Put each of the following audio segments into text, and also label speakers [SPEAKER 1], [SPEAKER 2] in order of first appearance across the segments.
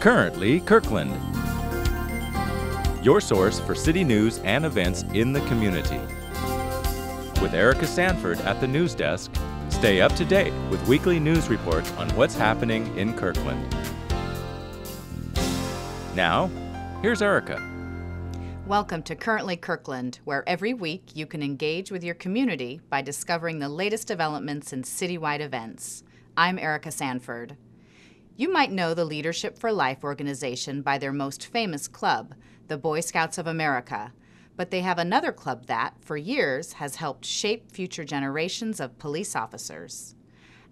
[SPEAKER 1] Currently Kirkland, your source for city news and events in the community. With Erica Sanford at the news desk, stay up to date with weekly news reports on what's happening in Kirkland. Now, here's Erica.
[SPEAKER 2] Welcome to Currently Kirkland, where every week you can engage with your community by discovering the latest developments in citywide events. I'm Erica Sanford. You might know the Leadership for Life organization by their most famous club, the Boy Scouts of America, but they have another club that, for years, has helped shape future generations of police officers.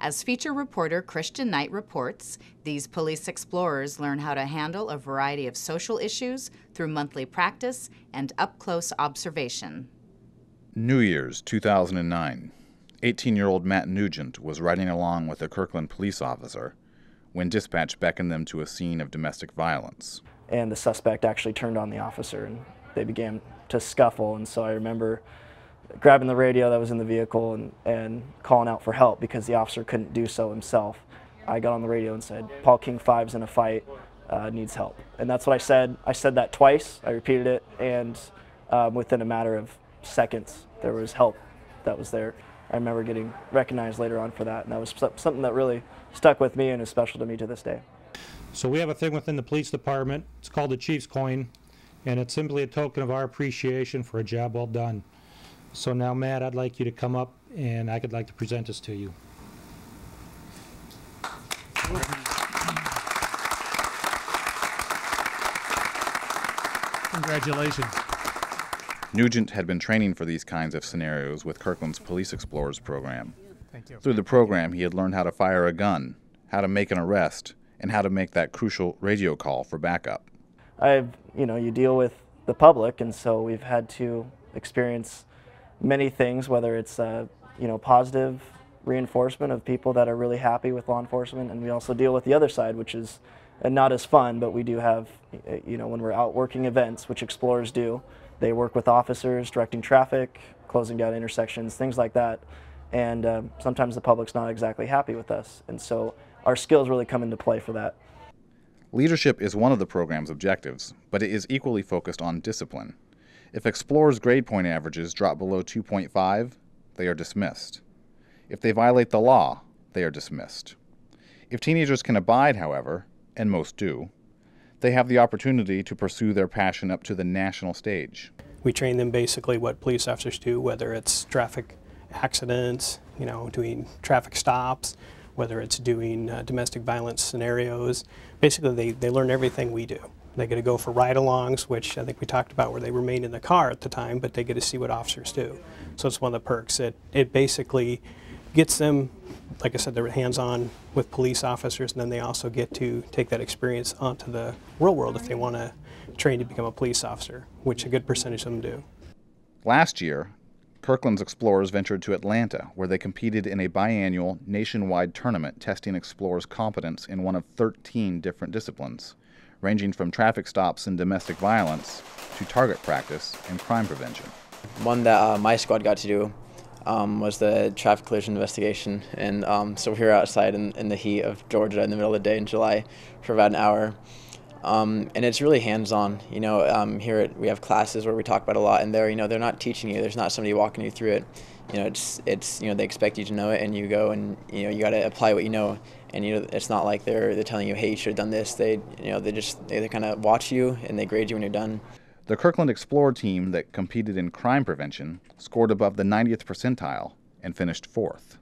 [SPEAKER 2] As feature reporter Christian Knight reports, these police explorers learn how to handle a variety of social issues through monthly practice and up-close observation.
[SPEAKER 3] New Year's 2009. 18-year-old Matt Nugent was riding along with a Kirkland police officer when dispatch beckoned them to a scene of domestic violence.
[SPEAKER 4] And the suspect actually turned on the officer and they began to scuffle, and so I remember grabbing the radio that was in the vehicle and calling out for help because the officer couldn't do so himself. I got on the radio and said, "Paul King 5's in a fight, needs help." And that's what I said. I said that twice, I repeated it, and within a matter of seconds there was help that was there. I remember getting recognized later on for that, and that was something that really stuck with me and is special to me to this day.
[SPEAKER 5] So we have a thing within the police department, it's called the Chief's Coin, and it's simply a token of our appreciation for a job well done. So now, Matt, I'd like you to come up and I'd like to present this to you.
[SPEAKER 6] Congratulations.
[SPEAKER 3] Nugent had been training for these kinds of scenarios with Kirkland's Police Explorers program.
[SPEAKER 6] Thank you.
[SPEAKER 3] Through the program, he had learned how to fire a gun, how to make an arrest, and how to make that crucial radio call for backup.
[SPEAKER 4] You deal with the public, and so we've had to experience many things, whether it's positive reinforcement of people that are really happy with law enforcement, and we also deal with the other side, which is not as fun, but we do have, when we're out working events, which explorers do, they work with officers, directing traffic, closing down intersections, things like that, and sometimes the public's not exactly happy with us, and so our skills really come into play for that.
[SPEAKER 3] Leadership is one of the program's objectives, but it is equally focused on discipline. If explorers' grade point averages drop below 2.5, they are dismissed. If they violate the law, they are dismissed. If teenagers can abide, however, and most do, they have the opportunity to pursue their passion up to the national stage.
[SPEAKER 7] We train them basically what police officers do, whether it's traffic accidents, doing traffic stops, whether it's doing domestic violence scenarios. Basically, they learn everything we do. They get to go for ride-alongs, which I think we talked about where they remain in the car at the time, but they get to see what officers do. So it's one of the perks. It basically gets them, like I said, they're hands-on with police officers, and then they also get to take that experience onto the real world if they want to train to become a police officer, which a good percentage of them do.
[SPEAKER 3] Last year, Kirkland's explorers ventured to Atlanta, where they competed in a biannual nationwide tournament testing explorers' competence in one of 13 different disciplines, ranging from traffic stops and domestic violence to target practice and crime prevention.
[SPEAKER 8] One that my squad got to do was the traffic collision investigation, and so we're here outside in the heat of Georgia in the middle of the day in July for about an hour. And it's really hands-on. Here we have classes where we talk about a lot, and they're not teaching you. There's not somebody walking you through it. It's they expect you to know it, and you go and you got to apply what you know. And it's not like they're telling you, hey, you should have done this. They kind of watch you and they grade you when you're done.
[SPEAKER 3] The Kirkland Explorer team that competed in crime prevention scored above the 90th percentile and finished 4th.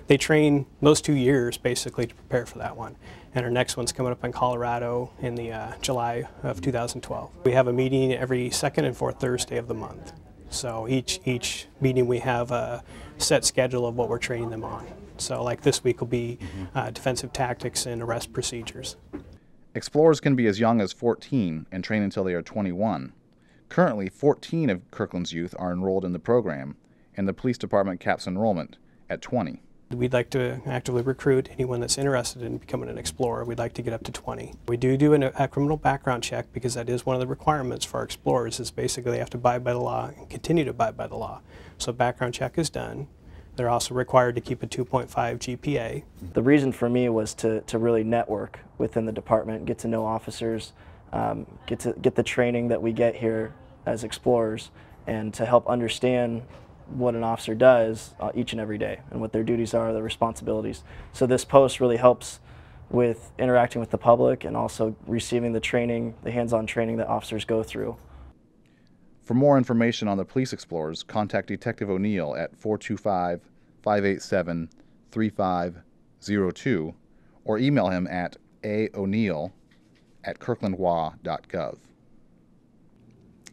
[SPEAKER 7] They train those 2 years basically to prepare for that one. And our next one's coming up in Colorado in the July of 2012. We have a meeting every second and fourth Thursday of the month. So each meeting we have a set schedule of what we're training them on. So like this week will be defensive tactics and arrest procedures.
[SPEAKER 3] Explorers can be as young as 14 and train until they are 21. Currently, 14 of Kirkland's youth are enrolled in the program, and the police department caps enrollment at 20.
[SPEAKER 7] We'd like to actively recruit anyone that's interested in becoming an explorer. We'd like to get up to 20. We do a criminal background check because that is one of the requirements for our explorers is basically they have to abide by the law and continue to abide by the law. So background check is done. They're also required to keep a 2.5 GPA.
[SPEAKER 4] The reason for me was to really network within the department, get to know officers, get the training that we get here as explorers, and to help understand what an officer does each and every day and what their duties are, their responsibilities. So this post really helps with interacting with the public and also receiving the training, the hands-on training that officers go through.
[SPEAKER 3] For more information on the Police Explorers, contact Detective O'Neill at 425-587-3502 or email him at ao'neill@kirklandwa.gov.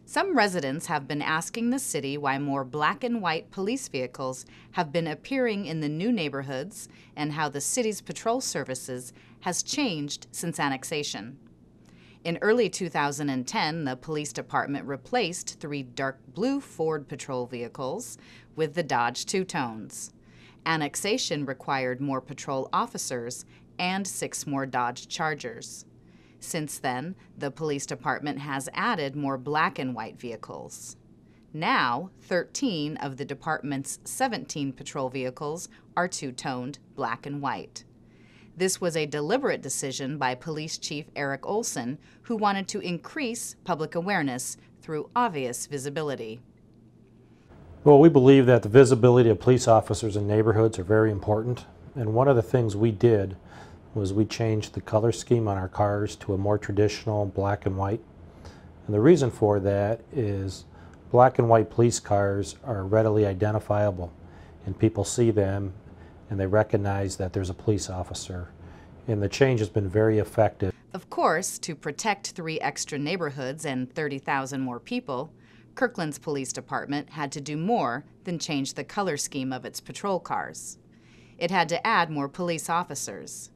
[SPEAKER 2] Some residents have been asking the city why more black and white police vehicles have been appearing in the new neighborhoods and how the city's patrol services has changed since annexation. In early 2010, the police department replaced 3 dark blue Ford patrol vehicles with the Dodge two-tones. Annexation required more patrol officers and 6 more Dodge Chargers. Since then, the police department has added more black and white vehicles. Now, 13 of the department's 17 patrol vehicles are two-toned black and white. This was a deliberate decision by Police Chief Eric Olson, who wanted to increase public awareness through obvious visibility.
[SPEAKER 5] Well, we believe that the visibility of police officers in neighborhoods are very important, and one of the things we did was we changed the color scheme on our cars to a more traditional black and white. And the reason for that is black and white police cars are readily identifiable, and people see them and they recognize that there's a police officer. And the change has been very effective.
[SPEAKER 2] Of course, to protect 3 extra neighborhoods and 30,000 more people, Kirkland's police department had to do more than change the color scheme of its patrol cars. It had to add more police officers.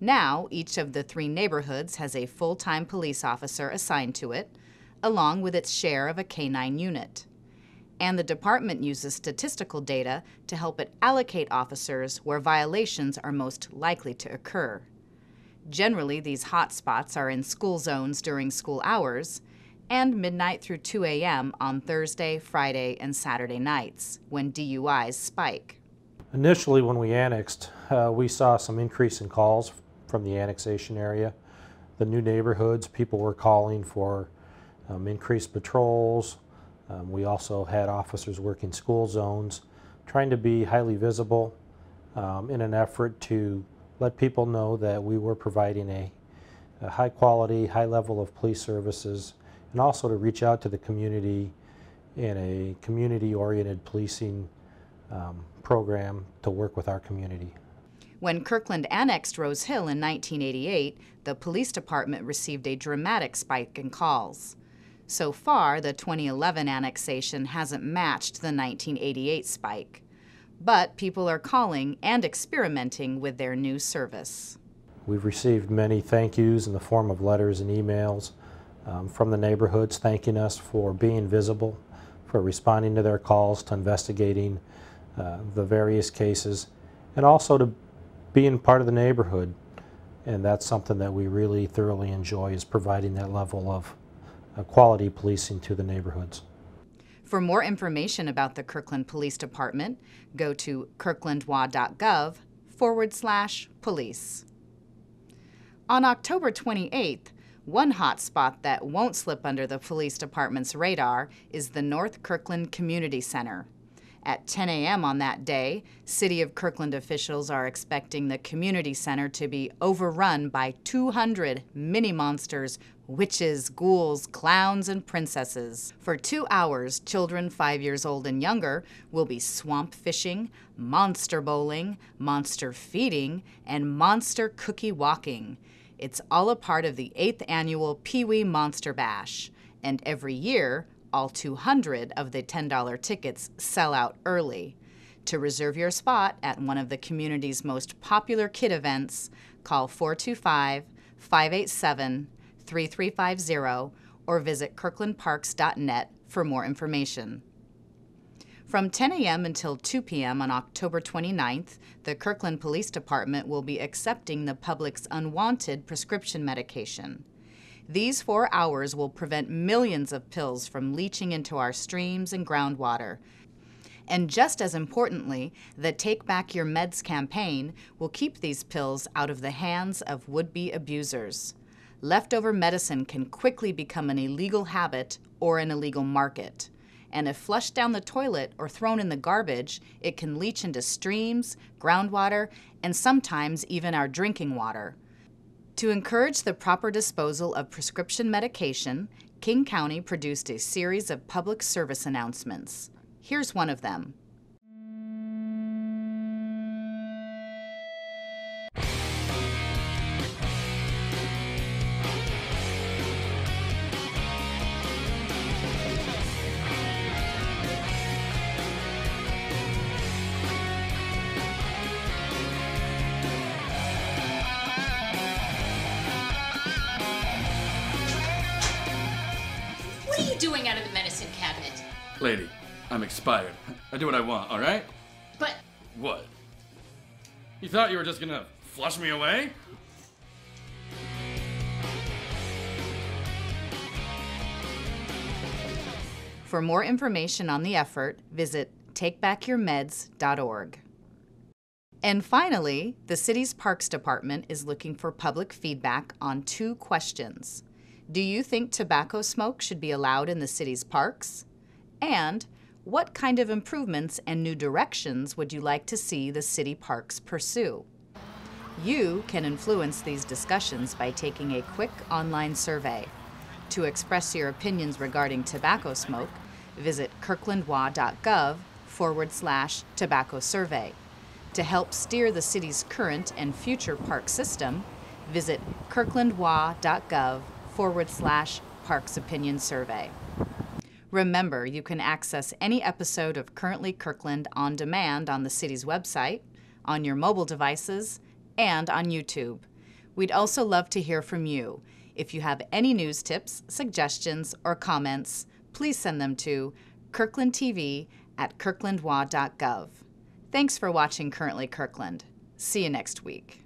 [SPEAKER 2] Now, each of the 3 neighborhoods has a full-time police officer assigned to it, along with its share of a K-9 unit. And the department uses statistical data to help it allocate officers where violations are most likely to occur. Generally, these hot spots are in school zones during school hours and midnight through 2 a.m. on Thursday, Friday, and Saturday nights, when DUIs spike.
[SPEAKER 5] Initially, when we annexed, we saw some increase in calls from the annexation area. The new neighborhoods, people were calling for increased patrols. We also had officers working school zones, trying to be highly visible in an effort to let people know that we were providing a high quality, high level of police services, and also to reach out to the community in a community-oriented policing program to work with our community.
[SPEAKER 2] When Kirkland annexed Rose Hill in 1988, the police department received a dramatic spike in calls. So far, the 2011 annexation hasn't matched the 1988 spike. But people are calling and experimenting with their new service.
[SPEAKER 5] We've received many thank yous in the form of letters and emails from the neighborhoods thanking us for being visible, for responding to their calls, to investigating the various cases, and also to being part of the neighborhood. And that's something that we really thoroughly enjoy, is providing that level of quality policing to the neighborhoods.
[SPEAKER 2] For more information about the Kirkland Police Department, go to kirklandwa.gov/police. On October 28th, one hot spot that won't slip under the police department's radar is the North Kirkland Community Center. At 10 a.m. on that day, City of Kirkland officials are expecting the community center to be overrun by 200 mini-monsters, witches, ghouls, clowns, and princesses. For 2 hours, children 5 years old and younger will be swamp fishing, monster bowling, monster feeding, and monster cookie walking. It's all a part of the 8th annual Pewee Monster Bash, and every year, all 200 of the $10 tickets sell out early. To reserve your spot at one of the community's most popular kid events, call 425-587-3350 or visit kirklandparks.net for more information. From 10 a.m. until 2 p.m. on October 29th, the Kirkland Police Department will be accepting the public's unwanted prescription medication. These 4 hours will prevent millions of pills from leaching into our streams and groundwater. And just as importantly, the Take Back Your Meds campaign will keep these pills out of the hands of would-be abusers. Leftover medicine can quickly become an illegal habit or an illegal market. And if flushed down the toilet or thrown in the garbage, it can leach into streams, groundwater, and sometimes even our drinking water. To encourage the proper disposal of prescription medication, King County produced a series of public service announcements. Here's one of them.
[SPEAKER 6] What are you doing out of the medicine cabinet?
[SPEAKER 9] Lady, I'm expired. I do what I want, all right?
[SPEAKER 6] But
[SPEAKER 9] What? You thought you were just gonna flush me away?
[SPEAKER 2] For more information on the effort, visit takebackyourmeds.org. And finally, the city's Parks Department is looking for public feedback on 2 questions. Do you think tobacco smoke should be allowed in the city's parks? And what kind of improvements and new directions would you like to see the city parks pursue? You can influence these discussions by taking a quick online survey. To express your opinions regarding tobacco smoke, visit kirklandwa.gov/tobacco survey. To help steer the city's current and future park system, visit kirklandwa.gov/parks opinion survey. Remember, you can access any episode of Currently Kirkland on demand on the city's website, on your mobile devices, and on YouTube. We'd also love to hear from you. If you have any news tips, suggestions, or comments, please send them to kirklandtv@kirklandwa.gov. Thanks for watching Currently Kirkland. See you next week.